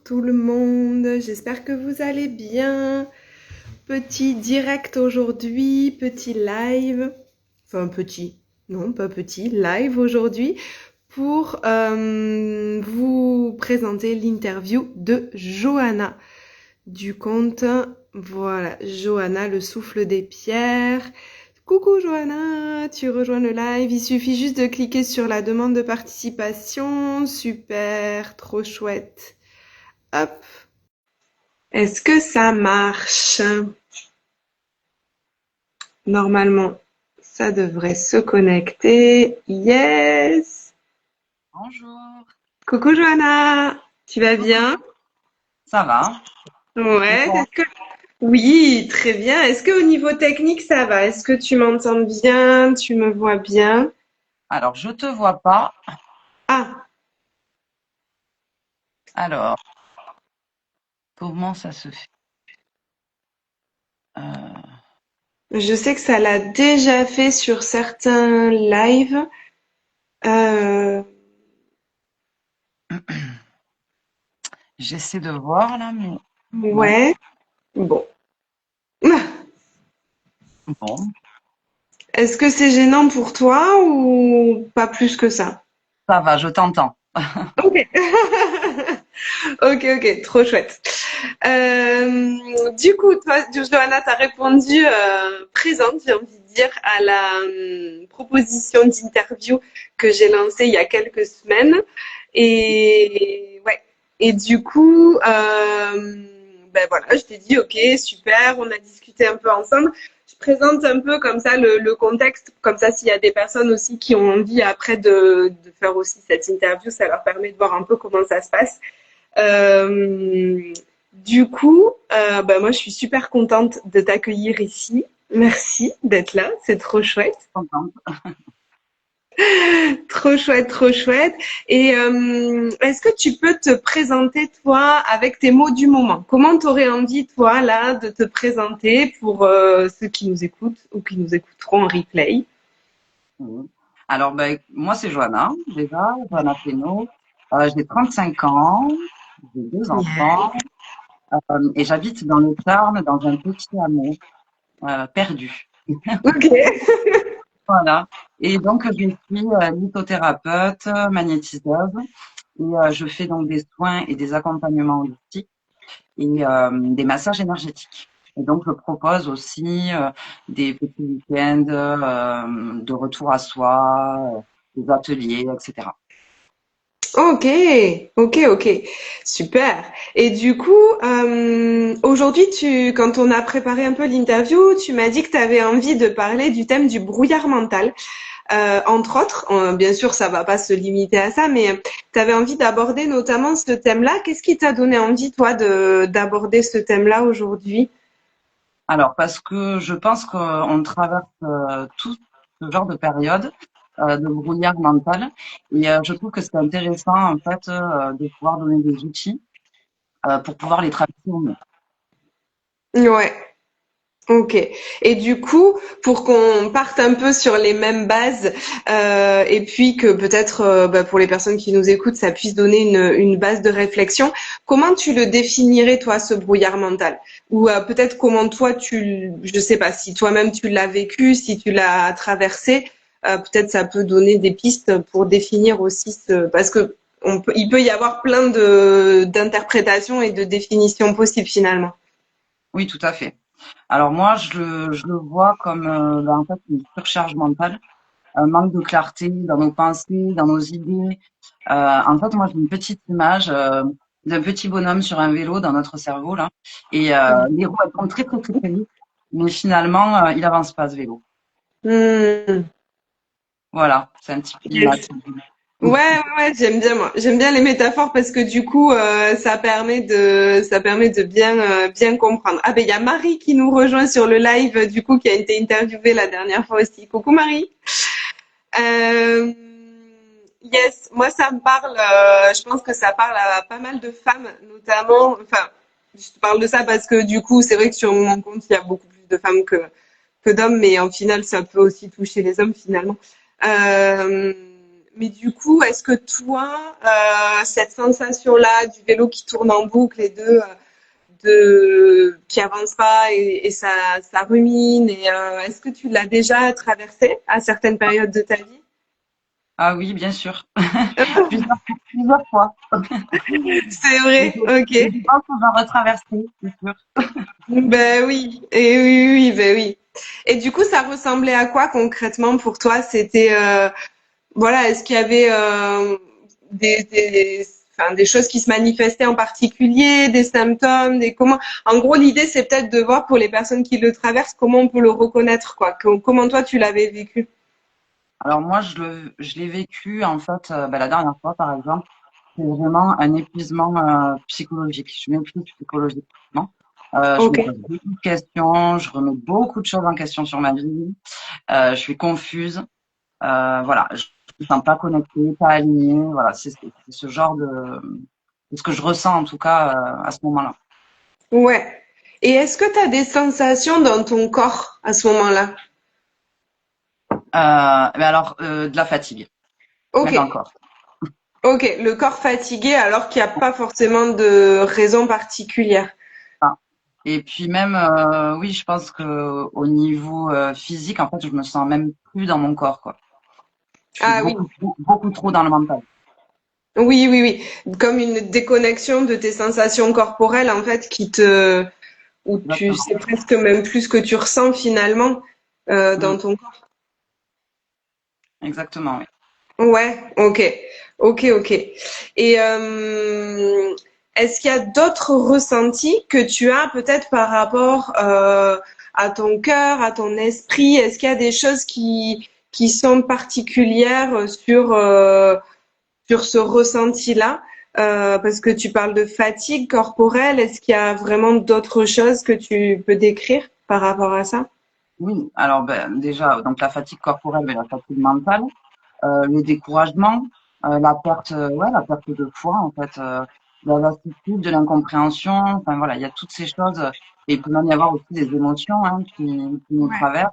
tout le monde, j'espère que vous allez bien. Petit direct aujourd'hui, petit live, enfin petit, non pas petit, live aujourd'hui pour vous présenter l'interview de Johanna du compte, voilà, Johanna le souffle des pierres. Coucou Johanna, tu rejoins le live, il suffit juste de cliquer sur la demande de participation, super, trop chouette. Hop, est-ce que ça marche? Normalement, ça devrait se connecter. Yes! Bonjour. Coucou Johanna, tu vas bien? Ça va? Et Ouais, toi? oui, très bien. Est-ce que au niveau technique ça va? Est-ce que tu m'entends bien? Tu me vois bien? Alors, je te vois pas. Ah, Alors, comment ça se fait? Euh, je sais que ça l'a déjà fait sur certains lives. Euh, J'essaie de voir là, mais non. ouais, bon. Bon, Est-ce que c'est gênant pour toi ou pas plus que ça? ça va, je t'entends. Ok. Ok, ok, trop chouette. Du coup, toi, Johanna, t'as répondu présente, j'ai envie de dire, à la proposition d'interview que j'ai lancée il y a quelques semaines. Et ouais. Et du coup, ben voilà, je t'ai dit, ok, super, on a discuté un peu ensemble. Je présente un peu comme ça le contexte, comme ça s'il y a des personnes aussi qui ont envie après de faire aussi cette interview, ça leur permet de voir un peu comment ça se passe. Du coup, bah, moi je suis super contente de t'accueillir ici. Merci d'être là, c'est trop chouette. Contente. Trop chouette, trop chouette. Et est-ce que tu peux te présenter toi avec tes mots du moment? Comment t'aurais envie toi là de te présenter pour ceux qui nous écoutent ou qui nous écouteront en replay? Oui. Alors, ben, moi, c'est Johanna, déjà, Johanna Pénaud. J'ai 35 ans, j'ai deux Yeah. enfants, et j'habite dans le Tarn, dans un petit hameau perdu. Ok. Voilà. Et donc, je suis lithothérapeute, magnétiseuse, et je fais donc des soins et des accompagnements holistiques et des massages énergétiques. Et donc, je propose aussi des petits week-ends de retour à soi, des ateliers, etc. Ok, ok, ok, super. Et du coup, aujourd'hui, quand on a préparé un peu l'interview, tu m'as dit que tu avais envie de parler du thème du brouillard mental, entre autres. Bien sûr, ça va pas se limiter à ça, mais tu avais envie d'aborder notamment ce thème-là. Qu'est-ce qui t'a donné envie, toi, de d'aborder ce thème-là aujourd'hui? Alors, parce que je pense qu'on traverse tout ce genre de période de brouillard mental, et je trouve que c'est intéressant en fait de pouvoir donner des outils pour pouvoir les traverser au mieux. Ouais. Ok. Et du coup, pour qu'on parte un peu sur les mêmes bases, et puis que peut-être bah, pour les personnes qui nous écoutent, ça puisse donner une base de réflexion, comment tu le définirais, toi, ce brouillard mental? Ou peut-être comment toi, je sais pas, si toi-même tu l'as vécu, si tu l'as traversé, peut-être ça peut donner des pistes pour définir aussi parce que il peut y avoir plein d'interprétations et de définitions possibles finalement. Oui, tout à fait. Alors moi, je le vois comme ben, en fait une surcharge mentale, un manque de clarté dans nos pensées, dans nos idées. En fait, moi, j'ai une petite image d'un petit bonhomme sur un vélo dans notre cerveau là, et les roues elles tournent très très très très vite, mais finalement, il avance pas ce vélo. Hmm. Voilà, c'est un petit peu l'image. Yes. Ouais, ouais, ouais, j'aime bien moi. J'aime bien les métaphores parce que du coup, ça permet de bien, bien comprendre. Ah ben il y a Marie qui nous rejoint sur le live, du coup, qui a été interviewée la dernière fois aussi. Coucou Marie. Euh, yes, moi ça me parle. Je pense que ça parle à pas mal de femmes, notamment. Enfin, je te parle de ça parce que du coup, c'est vrai que sur mon compte, il y a beaucoup plus de femmes que d'hommes, mais en final, ça peut aussi toucher les hommes finalement. Euh, mais du coup, est-ce que toi, cette sensation-là du vélo qui tourne en boucle et qui avance pas et ça rumine, et est-ce que tu l'as déjà traversé à certaines périodes de ta vie? Ah oui, bien sûr. Plusieurs, plusieurs fois. C'est Et vrai, je ok. pense qu'on va retraverser, c'est sûr. Ben oui, et oui, oui, ben oui. Et du coup, ça ressemblait à quoi concrètement pour toi? C'était, voilà, est-ce qu'il y avait enfin, des choses qui se manifestaient en particulier, des symptômes, des comment? En gros, l'idée, c'est peut-être de voir pour les personnes qui le traversent comment on peut le reconnaître, quoi. Comment toi tu l'avais vécu? Alors moi, je l'ai vécu en fait la dernière fois, par exemple, c'est vraiment un épuisement psychologique. Je m'épuise psychologiquement. Je me Ok. pose beaucoup de questions, je remets beaucoup de choses en question sur ma vie. Je suis confuse. Voilà, je me sens pas connectée, pas alignée. Voilà, c'est ce genre de ce que je ressens en tout cas à ce moment-là. Ouais. Et est-ce que tu as des sensations dans ton corps à ce moment-là? Mais alors de la fatigue, Ok. même dans le corps. Ok. Le corps fatigué alors qu'il n'y a pas forcément de raison particulière. Enfin, et puis même, oui, je pense que au niveau physique, en fait, je me sens même plus dans mon corps, quoi. Je suis Ah oui. beaucoup trop dans le mental. Oui, oui, oui. Comme une déconnexion de tes sensations corporelles, en fait, où tu Exactement. sais presque même plus ce que tu ressens finalement Mm, dans ton corps. exactement, oui. Ouais, ok, ok, ok. Et est-ce qu'il y a d'autres ressentis que tu as peut-être par rapport à ton cœur, à ton esprit? Est-ce qu'il y a des choses qui sont particulières sur ce ressenti-là? Parce que tu parles de fatigue corporelle, est-ce qu'il y a vraiment d'autres choses que tu peux décrire par rapport à ça? Oui, alors ben, déjà, donc la fatigue corporelle, mais la fatigue mentale, le découragement, la perte de foi, en fait, la lassitude, de l'incompréhension, enfin voilà, il y a toutes ces choses. Et il peut même y avoir aussi des émotions hein, qui nous traversent.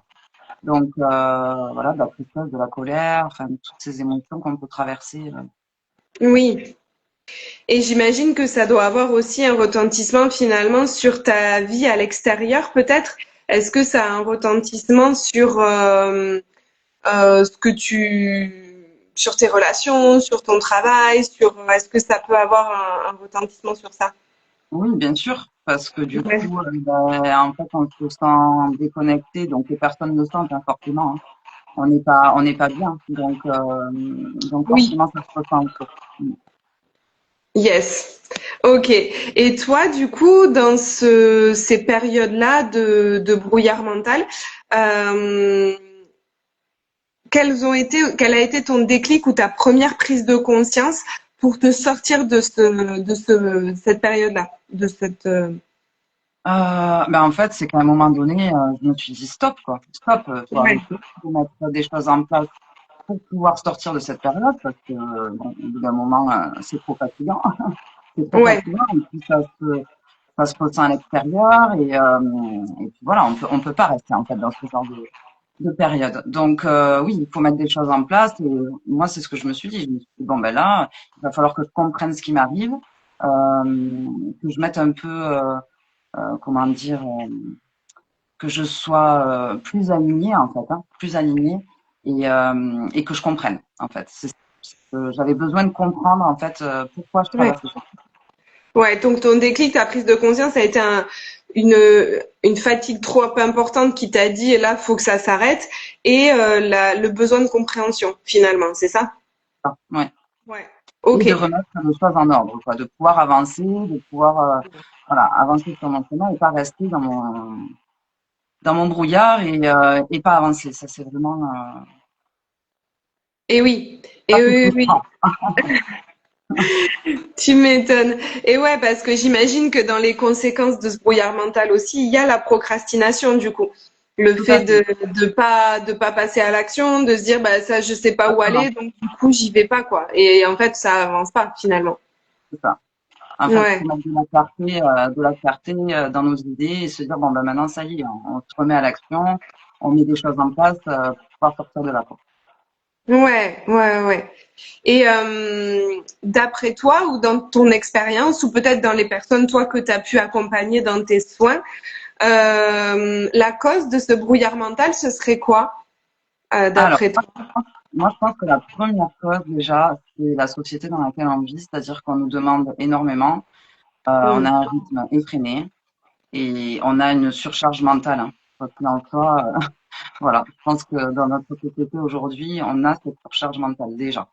Donc voilà, de la tristesse, de la colère, enfin toutes ces émotions qu'on peut traverser. Oui. Et j'imagine que ça doit avoir aussi un retentissement finalement sur ta vie à l'extérieur, peut-être. Est-ce que ça a un retentissement sur tes relations, sur ton travail, est-ce que ça peut avoir un retentissement sur ça? Oui, bien sûr, parce que du Ouais. coup, en fait, on se sent déconnecté, donc les personnes le sentent hein, forcément. Hein. On n'est pas bien, donc Oui. forcément, ça se ressent. Quoi. Yes. Ok. Et toi, du coup, dans ces périodes-là de brouillard mental, euh, quel a été ton déclic ou ta première prise de conscience pour te sortir cette période-là, En fait, c'est qu'à un moment donné, je me suis dit stop, quoi. Stop, faut Ouais. arrêter, faut mettre des choses en place pour pouvoir sortir de cette période, parce que bon, au bout d'un moment, c'est trop fatigant. C'est trop Ouais. fatigant, et puis ça se ressent à l'extérieur, et puis voilà, on peut pas rester en fait dans ce genre de période. Donc oui, il faut mettre des choses en place. Et moi, c'est ce que je me suis dit. Je me suis dit bon ben là, il va falloir que je comprenne ce qui m'arrive, que je mette un peu, comment dire, que je sois plus alignée en fait, hein, plus alignée et que je comprenne en fait. J'avais besoin de comprendre en fait pourquoi je Ouais. traversais ça. Ouais. Donc ton déclic, ta prise de conscience, ça a été une, une fatigue trop importante qui t'a dit, là, faut que ça s'arrête, et le besoin de compréhension, finalement, c'est ça? Ouais. Ouais. Et Ok. de remettre les choses en ordre, quoi, de pouvoir avancer, de pouvoir voilà, avancer sur mon chemin et pas rester dans mon brouillard et pas avancer. Ça, c'est vraiment Et oui. ça, Et c'est oui, oui, frustrant. oui. Tu m'étonnes. Et ouais, parce que j'imagine que dans les conséquences de ce brouillard mental aussi, il y a la procrastination, du coup. Le Tout à fait fait. de pas passer à l'action, de se dire, bah, ça, je sais pas où Exactement. aller, donc du coup, j'y vais pas, quoi. Et en fait, ça avance pas, finalement. C'est ça. En fait, il Ouais. faut mettre de la clarté dans nos idées et se dire bon ben maintenant ça y est, on se remet à l'action, on met des choses en place pour pouvoir sortir de là. Quoi. Ouais, ouais, ouais. Et d'après toi, ou dans ton expérience, ou peut-être dans les personnes, toi, que tu as pu accompagner dans tes soins, la cause de ce brouillard mental, ce serait quoi, Alors, d'après toi? moi, je pense que la première cause, déjà, c'est la société dans laquelle on vit, c'est-à-dire qu'on nous demande énormément, on a Hmm. un rythme effréné et on a une surcharge mentale, hein. Quoi qu'il en soit, voilà. Je pense que dans notre société aujourd'hui, on a cette surcharge mentale déjà.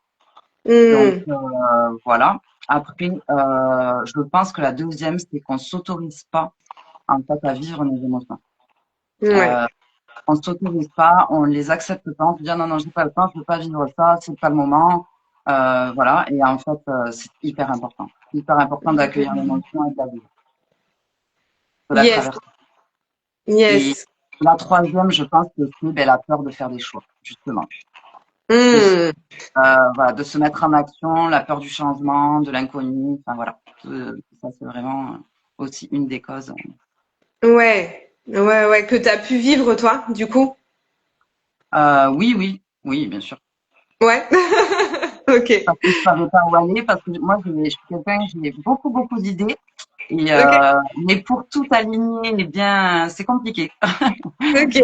Donc, Hmm. voilà. Après, je pense que la deuxième, c'est qu'on s'autorise pas, en fait, à vivre nos émotions. Ouais. Euh, on s'autorise pas, on les accepte pas, on se dit ah non, non, j'ai pas le temps, je peux pas vivre ça, c'est pas le moment. Voilà. Et en fait, c'est hyper important. Hyper important d'accueillir l'émotion et de la vivre, de la Yes, traverser. Et yes. la troisième, je pense que c'est ben, la peur de faire des choix, justement. De, se- Hmm. voilà, de se mettre en action, la peur du changement, de l'inconnu. Enfin voilà. Ça, c'est vraiment aussi une des causes. Ouais, ouais, ouais, que tu as pu vivre, toi, du coup? Oui, oui, oui, bien sûr. Ouais. Ok. Parce que je savais pas où aller, parce que moi, je suis quelqu'un, j'ai beaucoup, beaucoup d'idées. Et, Ok. mais pour tout aligner, eh bien, c'est compliqué. Ok.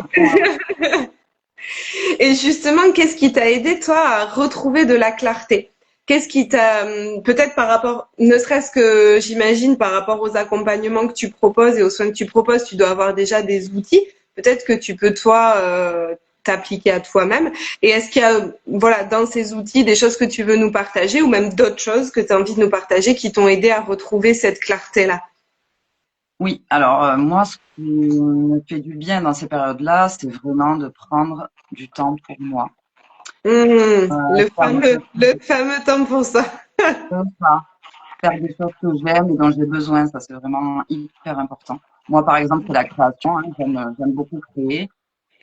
Et justement, qu'est-ce qui t'a aidé, toi, à retrouver de la clarté? Qu'est-ce qui t'a, peut-être par rapport, ne serait-ce que, j'imagine, par rapport aux accompagnements que tu proposes et aux soins que tu proposes, tu dois avoir déjà des outils. Peut-être que tu peux, toi, t'appliquer à toi-même. Et est-ce qu'il y a, voilà, dans ces outils, des choses que tu veux nous partager ou même d'autres choses que tu as envie de nous partager qui t'ont aidé à retrouver cette clarté-là? Oui, alors moi, ce qui me fait du bien dans ces périodes-là, c'est vraiment de prendre du temps pour moi. Faire des choses Le fameux temps pour ça. faire des choses que j'aime et dont j'ai besoin, ça c'est vraiment hyper important. Moi, par exemple, c'est la création, hein, j'aime beaucoup créer.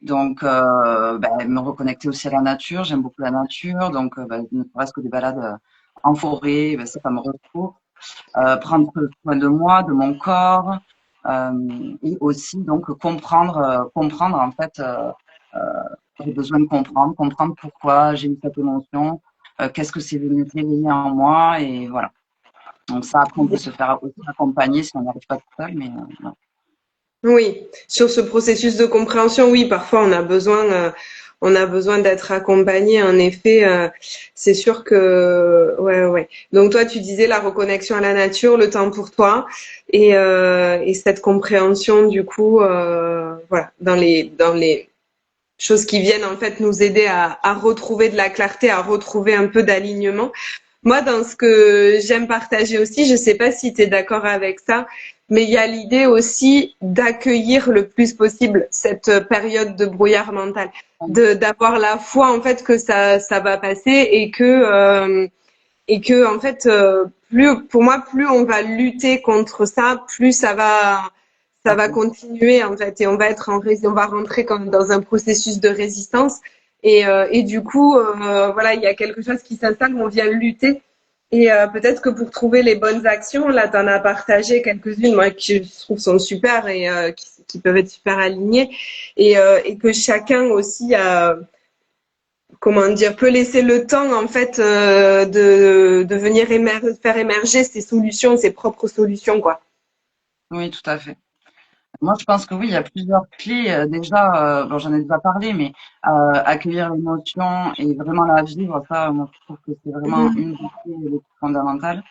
Donc, ben, me reconnecter aussi à la nature, j'aime beaucoup la nature, donc ben, ne serait-ce que des balades en forêt, ben, ça me ressource. Prendre soin de moi, de mon corps, et aussi donc comprendre en fait, j'ai besoin de comprendre pourquoi j'ai eu cette émotion, qu'est-ce que c'est venu réveiller en moi, et voilà. Donc ça, après, on peut se faire aussi accompagner si on n'arrive pas tout seul, mais voilà. Oui, sur ce processus de compréhension, oui, parfois on a besoin d'être accompagné. En effet, c'est sûr que, ouais, ouais. Donc toi, tu disais la reconnexion à la nature, le temps pour toi, et cette compréhension, du coup, voilà, dans les choses qui viennent en fait nous aider à retrouver de la clarté, à retrouver un peu d'alignement. Moi, dans ce que j'aime partager aussi, je ne sais pas si tu es d'accord avec ça, mais il y a l'idée aussi d'accueillir le plus possible cette période de brouillard mental, de d'avoir la foi en fait que ça va passer et que en fait plus pour moi plus on va lutter contre ça, plus ça va continuer en fait et on va on va rentrer comme dans un processus de résistance et du coup voilà il y a quelque chose qui s'installe où on vient lutter et peut-être que pour trouver les bonnes actions là tu en as partagé quelques-unes moi qui je trouve sont super et qui peuvent être super alignées et que chacun aussi a comment dire peut laisser le temps en fait de venir faire émerger ses solutions ses propres solutions quoi. Oui, tout à fait. Moi, je pense que oui, il y a plusieurs clés. Déjà, bon, j'en ai déjà parlé, mais accueillir l'émotion et vraiment la vivre, ça, moi, je trouve que c'est vraiment une des clés les plus fondamentales.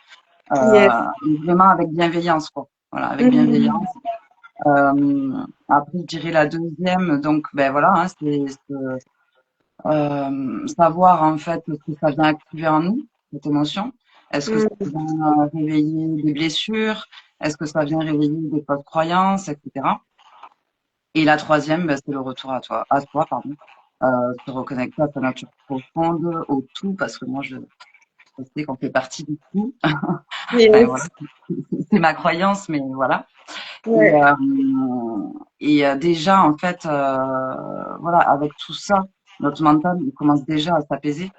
Yes. Et vraiment avec bienveillance, quoi. Voilà, avec Mhm. bienveillance. Après, je dirais la deuxième, donc, ben voilà, hein, savoir en fait ce que ça vient activer en nous, cette émotion. Est-ce que ça Mhm. vient réveiller des blessures? Est-ce que ça vient réveiller des fausses croyances, etc. Et la troisième, ben, c'est le retour à soi, pardon. Se reconnecter à sa nature profonde, au tout, parce que moi, je sais qu'on fait partie du tout. Enfin, voilà, Yes. c'est ma croyance, mais voilà. Et, Ouais. déjà, en fait, voilà, avec tout ça, notre mental, il commence déjà à s'apaiser.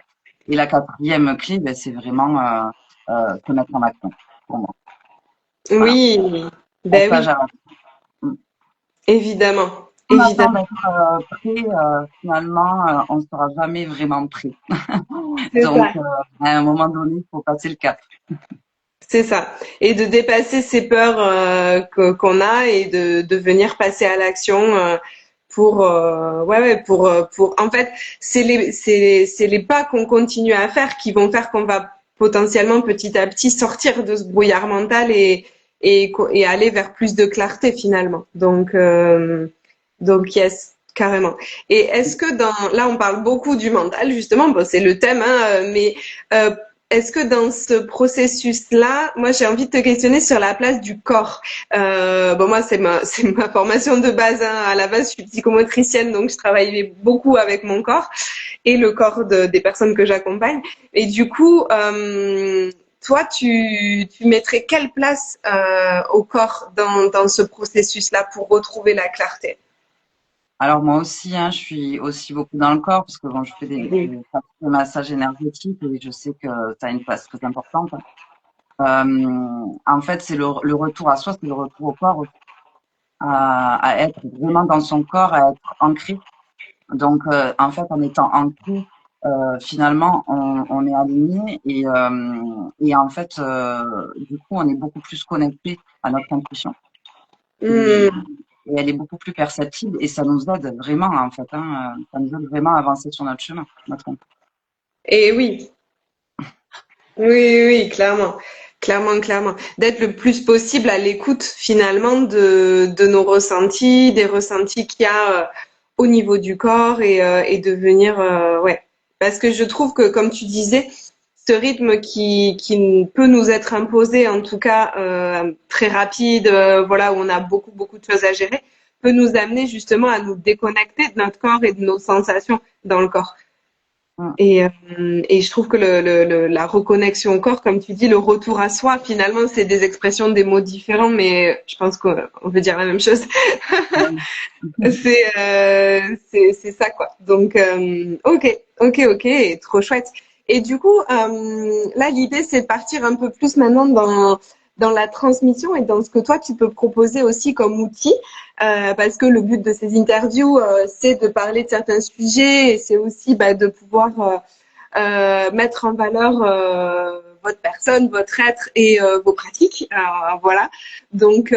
Et la quatrième clé, ben, c'est vraiment se mettre en action, pour moi. Voilà. Oui. Bon, Ben ça, oui, j'arrête. Mm. évidemment. on attend évidemment. d'être prêt, finalement, on ne sera jamais vraiment prêt. C'est Donc, ça. à un moment donné, il faut passer le cap. C'est ça. Et de dépasser ces peurs qu'on a et de venir passer à l'action pour pour en fait c'est les pas qu'on continue à faire qui vont faire qu'on va potentiellement petit à petit sortir de ce brouillard mental et aller vers plus de clarté finalement. Donc yes, carrément. Et est-ce que là on parle beaucoup du mental justement, bon c'est le thème mais euh, est-ce que dans ce processus-là, moi j'ai envie de te questionner sur la place du corps. Bon moi c'est ma formation de base. Hein. À la base je suis psychomotricienne donc je travaille beaucoup avec mon corps et le corps des personnes que j'accompagne. Et du coup, toi tu mettrais quelle place au corps dans ce processus-là pour retrouver la clarté? Alors moi aussi, hein, je suis aussi beaucoup dans le corps parce que bon, je fais Oui. des pratiques de massage énergétique et je sais que ça a une place très importante. En fait, c'est le retour à soi, c'est le retour au corps, à être vraiment dans son corps, à être ancré. Donc, en fait, en étant ancré, finalement, on est aligné et en fait, du coup, on est beaucoup plus connecté à notre intuition. Et, Hmm. et elle est beaucoup plus perceptible et ça nous aide vraiment, en fait, hein, ça nous aide vraiment à avancer sur notre chemin, notre Et oui, oui, clairement. Clairement. D'être le plus possible à l'écoute finalement de nos ressentis, des ressentis qu'il y a au niveau du corps et de venir, ouais. Parce que je trouve que, comme tu disais, ce rythme qui peut nous être imposé, en tout cas très rapide, voilà, où on a beaucoup de choses à gérer, peut nous amener justement à nous déconnecter de notre corps et de nos sensations dans le corps. mmh. Et je trouve que la reconnexion au corps, comme tu dis, le retour à soi, finalement, c'est des expressions, des mots différents, mais je pense qu'on veut dire la même chose. Ouais. C'est ça, quoi. Donc, ok, trop chouette. Et du coup, là, l'idée, c'est de partir un peu plus maintenant dans la transmission et dans ce que toi, tu peux proposer aussi comme outil, parce que le but de ces interviews, c'est de parler de certains sujets et c'est aussi bah, de pouvoir mettre en valeur votre personne, votre être et vos pratiques. Voilà. Donc,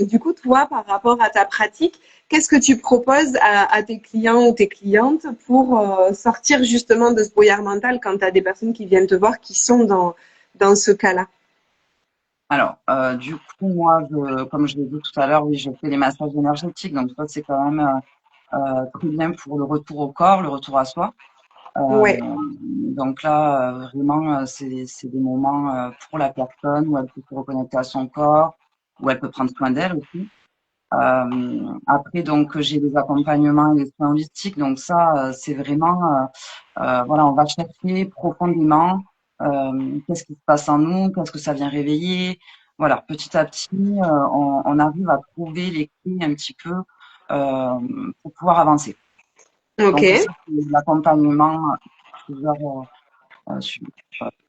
du coup, toi, par rapport à ta pratique, qu'est-ce que tu proposes à tes clients ou tes clientes pour sortir justement de ce brouillard mental quand tu as des personnes qui viennent te voir qui sont dans ce cas-là? Alors, du coup, moi, comme je l'ai dit tout à l'heure, oui, je fais les massages énergétiques, donc ça, c'est quand même très bien pour le retour au corps, le retour à soi. Ouais. Donc là, vraiment, c'est des moments pour la personne où elle peut se reconnecter à son corps, où elle peut prendre soin d'elle aussi. Après, donc, j'ai des accompagnements et des soins holistiques. Donc ça, c'est vraiment, voilà, on va chercher profondément qu'est-ce qui se passe en nous, qu'est-ce que ça vient réveiller. Voilà, petit à petit, on arrive à trouver les clés un petit peu pour pouvoir avancer. Ok. Donc ça, c'est l'accompagnement plusieurs, sur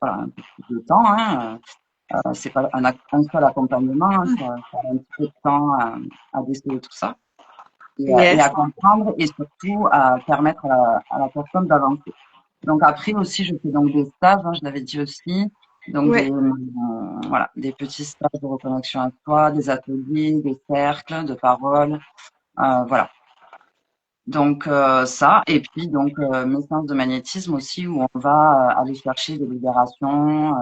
voilà, un peu plus de temps. Hein. C'est pas un seul accompagnement, hein, ça a un petit peu de temps à déceler tout ça et Yes. à comprendre et surtout à permettre à la personne d'avancer. Donc après aussi, je fais donc des stages, hein, je l'avais dit aussi, donc Ouais. voilà, des petits stages de reconnexion à soi, des ateliers, des cercles de parole, voilà. Donc ça, et puis donc mes séances de magnétisme aussi où on va aller chercher des libérations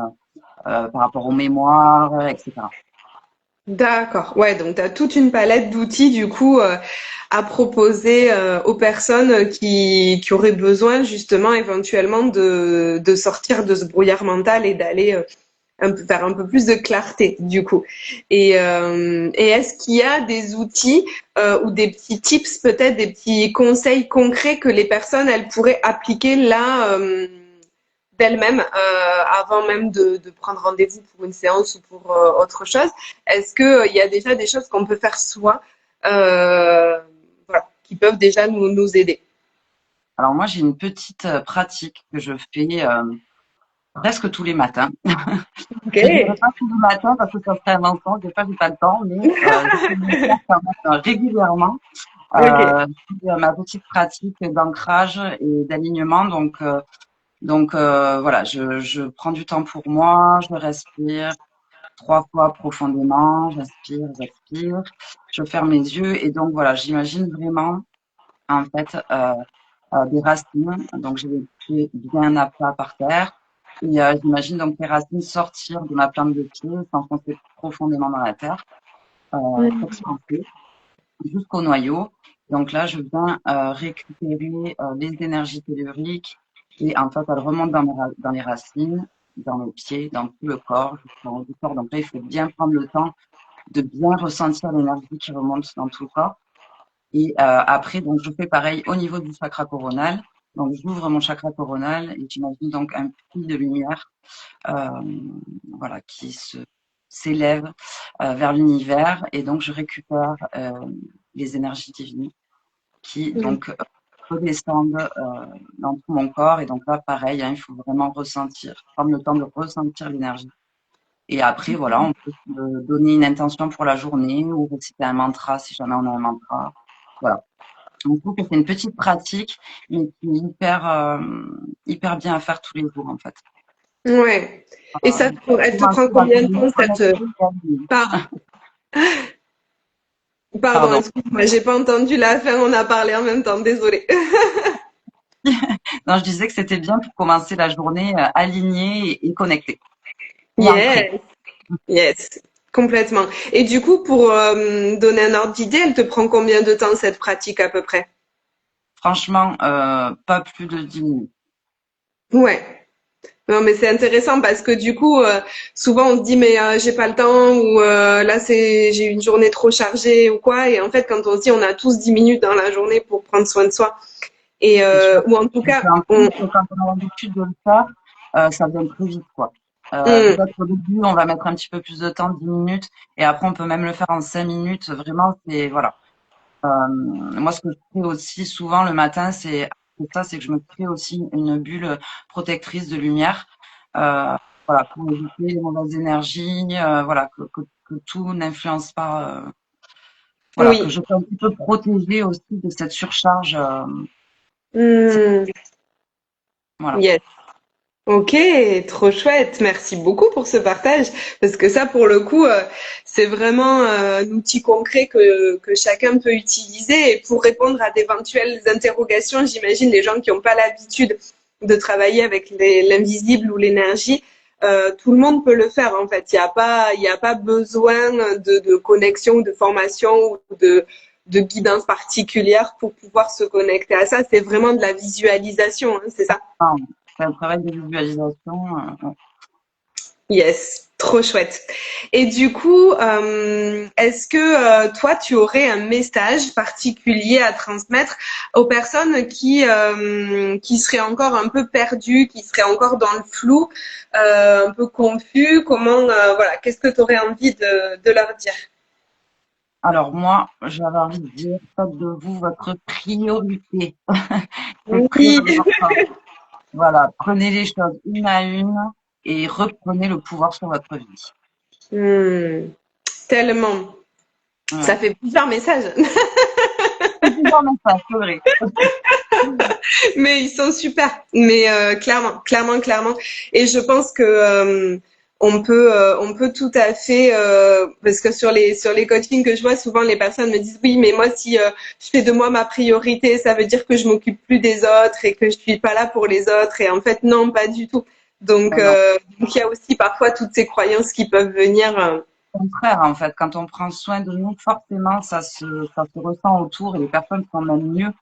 par rapport aux mémoires, etc. D'accord. Ouais, donc tu as toute une palette d'outils du coup à proposer aux personnes qui auraient besoin justement éventuellement de sortir de ce brouillard mental et d'aller vers un peu plus de clarté du coup. Et est-ce qu'il y a des outils ou des petits tips, peut-être des petits conseils concrets que les personnes elles pourraient appliquer là d'elles-mêmes avant même de prendre rendez-vous pour une séance ou pour autre chose? Est-ce que il y a déjà des choses qu'on peut faire soi, voilà, qui peuvent déjà nous aider? Alors moi j'ai une petite pratique que je fais presque tous les matins. Ok. Je dirais pas tous les matins parce que ça serait un mensonge, des fois j'ai pas le temps, mais j'essaie de le faire quand même régulièrement. Ok. Ma petite pratique d'ancrage et d'alignement. Voilà, je prends du temps pour moi, je respire 3 fois profondément, j'inspire, j'expire, je ferme les yeux et donc voilà, j'imagine vraiment en fait des racines. Donc j'ai les pieds bien à plat par terre et j'imagine donc les racines sortir de ma plante de pied, s'enfoncer profondément dans la terre pour se lancer jusqu'au noyau. Donc là, je viens récupérer les énergies telluriques et en fait, elles remontent dans les racines, dans les pieds, dans tout le corps, jusqu'en haut du corps. Donc là, il faut bien prendre le temps de bien ressentir l'énergie qui remonte dans tout le corps. Et après, donc, je fais pareil au niveau du chakra coronal. Donc, j'ouvre mon chakra coronal et j'imagine donc un puits de lumière, euh, voilà, qui s'élève vers l'univers. Et donc, je récupère les énergies divines qui donc redescendent dans tout mon corps. Et donc là, pareil, hein, il faut vraiment ressentir, prendre le temps de ressentir l'énergie. Et après, voilà, on peut se donner une intention pour la journée ou réciter un mantra si jamais on a un mantra. Voilà. Donc, je trouve que c'est une petite pratique, mais qui est hyper bien à faire tous les jours, en fait. Ouais. Et ça, elle te Commencer prend la combien de journée temps cette... connectée à lui. Par... Pardon, Pardon. excuse-moi, j'ai pas entendu la fin, on a parlé en même temps, désolée. Non, je disais que c'était bien pour commencer la journée alignée et connectée ou ancrée. Yes, yes, complètement. Et du coup, pour donner un ordre d'idée, elle te prend combien de temps cette pratique à peu près? Franchement, pas plus de 10 minutes. Ouais. Non, mais c'est intéressant parce que du coup, souvent on se dit mais j'ai pas le temps ou là j'ai une journée trop chargée ou quoi. Et en fait, quand on se dit on a tous 10 minutes dans la journée pour prendre soin de soi et C'est sûr. ou en tout Et cas, puis en on, plus, quand on a l'habitude de le faire, ça vient très vite, quoi. hmm, Peut-être au début, on va mettre un petit peu plus de temps, 10 minutes, et après, on peut même le faire en 5 minutes. Vraiment, c'est, voilà. Moi, ce que je fais aussi souvent le matin, c'est que je me crée aussi une bulle protectrice de lumière, euh, voilà, pour éviter les mauvaises énergies, voilà, que tout n'influence pas, voilà, que oui. je sois un petit peu protégée aussi de cette surcharge, Hmm, voilà. yes. Ok, trop chouette. Merci beaucoup pour ce partage parce que ça, pour le coup, c'est vraiment un outil concret que chacun peut utiliser et pour répondre à d'éventuelles interrogations, j'imagine les gens qui n'ont pas l'habitude de travailler avec l'invisible ou l'énergie, tout le monde peut le faire en fait. Il y a pas besoin de connexion ou de formation ou de guidance particulière pour pouvoir se connecter à ça. C'est vraiment de la visualisation, hein, c'est ça? Ah, c'est un travail de visualisation. Yes, trop chouette. Et du coup, est-ce que toi, tu aurais un message particulier à transmettre aux personnes qui seraient encore un peu perdues, qui seraient encore dans le flou, un peu confus? Comment, voilà, qu'est-ce que tu aurais envie de leur dire? Alors moi, j'avais envie de dire, faites de vous votre priorité. C'est très Oui, important. Voilà, prenez les choses une à une et reprenez le pouvoir sur votre vie. Hmm, tellement. Ça Ouais. fait plusieurs messages. C'est bizarre, mais ça, c'est vrai. Mais ils sont super. Mais clairement, clairement, clairement. Et je pense que on peut tout à fait parce que sur les coachings que je vois, souvent les personnes me disent oui, mais moi si je fais de moi ma priorité, ça veut dire que je m'occupe plus des autres et que je suis pas là pour les autres. Et en fait, non, pas du tout. Mais non, Donc il y a aussi parfois toutes ces croyances qui peuvent venir. au contraire, en fait, quand on prend soin de nous, forcément, ça se ressent autour et les personnes sont même mieux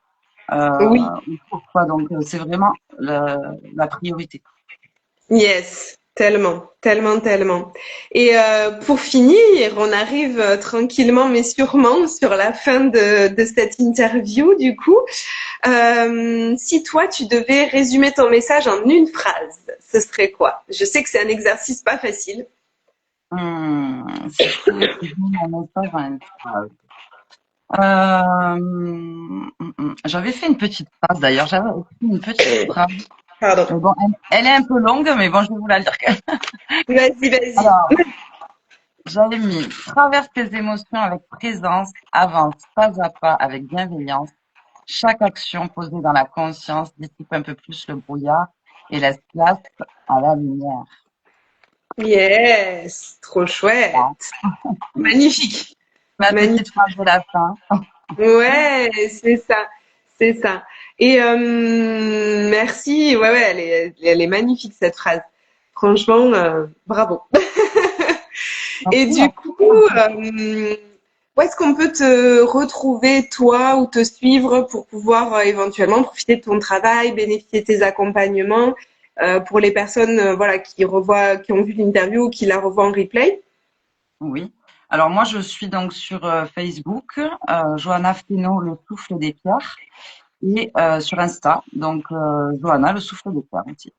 Oui. autour, quoi. Donc, c'est vraiment la priorité. Yes, tellement, tellement, tellement. Et pour finir, on arrive tranquillement mais sûrement sur la fin de cette interview. Du coup, si toi, tu devais résumer ton message en une phrase, ce serait quoi? Je sais que c'est un exercice pas facile. Si je pouvais résumer mon message en une phrase. J'avais fait une petite phrase d'ailleurs, j'avais écrit une petite phrase. Pardon. Mais bon, elle est un peu longue, mais bon, je vais vous la dire. Vas-y, vas-y. Alors, J'avais mis traverse tes émotions avec présence, avance pas à pas avec bienveillance. Chaque action posée dans la conscience dissipe un peu plus le brouillard et laisse place à la lumière. Yes, trop Voilà. chouette. Magnifique. Ma Magnifique. petite phrase de la fin. Ouais, c'est ça, c'est ça. Et merci, ouais, ouais, elle est magnifique cette phrase. Franchement, bravo. Et Merci, du coup, où est-ce qu'on peut te retrouver, toi, ou te suivre pour pouvoir éventuellement profiter de ton travail, bénéficier de tes accompagnements, pour les personnes, voilà, qui revoient, qui ont vu l'interview ou qui la revoient en replay? oui. Alors moi, je suis donc sur Facebook, Johanna Feno, le souffle des pierres, et sur Insta, donc Johanna, le souffle des pierres aussi.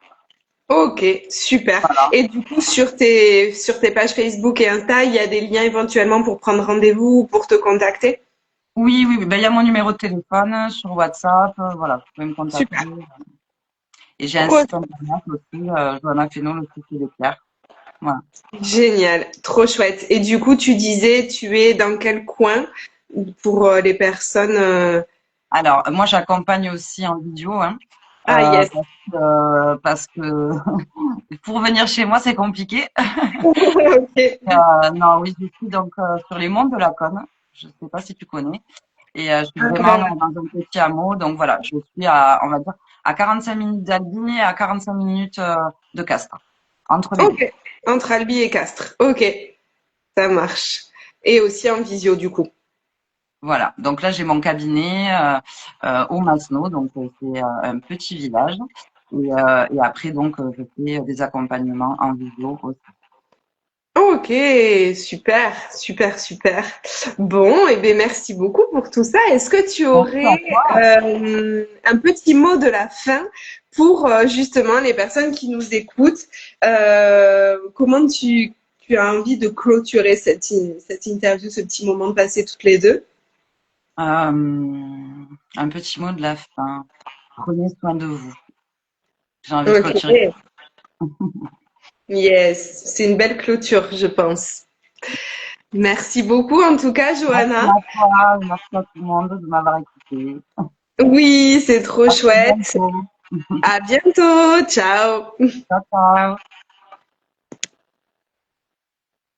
Ok, super. Et du coup, sur tes pages Facebook et Insta, il y a des liens éventuellement pour prendre rendez-vous ou pour te contacter? Oui, oui, oui. Ben, il y a mon numéro de téléphone sur WhatsApp, voilà, vous pouvez me contacter. Super. Et j'ai un Ok, site internet aussi, Johanna Feno, le souffle des pierres. Voilà. génial, trop chouette. Et du coup, tu disais, tu es dans quel coin pour les personnes Alors, moi, j'accompagne aussi en vidéo, hein, Ah yes. parce que pour venir chez moi, c'est compliqué. Ok. Non, oui, je suis donc sur les monts de la Cône. Je ne sais pas si tu connais. Et je suis vraiment Euh, dans un petit hameau. Donc voilà, je suis à, on va dire, à 45 minutes d'Albi et à 45 minutes de Castres, entre les deux. ok. Entre Albi et Castres. Ok, ça marche. Et aussi en visio du coup. Voilà. Donc là, j'ai mon cabinet au Masno, donc c'est un petit village. Et après, donc, je fais des accompagnements en vidéo aussi. Ok, super, super, super. Bon, et bien merci beaucoup pour tout ça. Est-ce que tu Merci à aurais toi. un petit mot de la fin pour justement les personnes qui nous écoutent? Comment tu as envie de clôturer cette interview, ce petit moment passé toutes les deux? Un petit mot de la fin. Prenez soin de vous. J'ai envie de clôturer. Ok, yes, c'est une belle clôture, je pense. Merci beaucoup en tout cas, Merci Johanna. à toi, merci à tout le monde de m'avoir écouté. Oui, c'est trop À très chouette. bientôt. À bientôt, ciao. Ciao, ciao.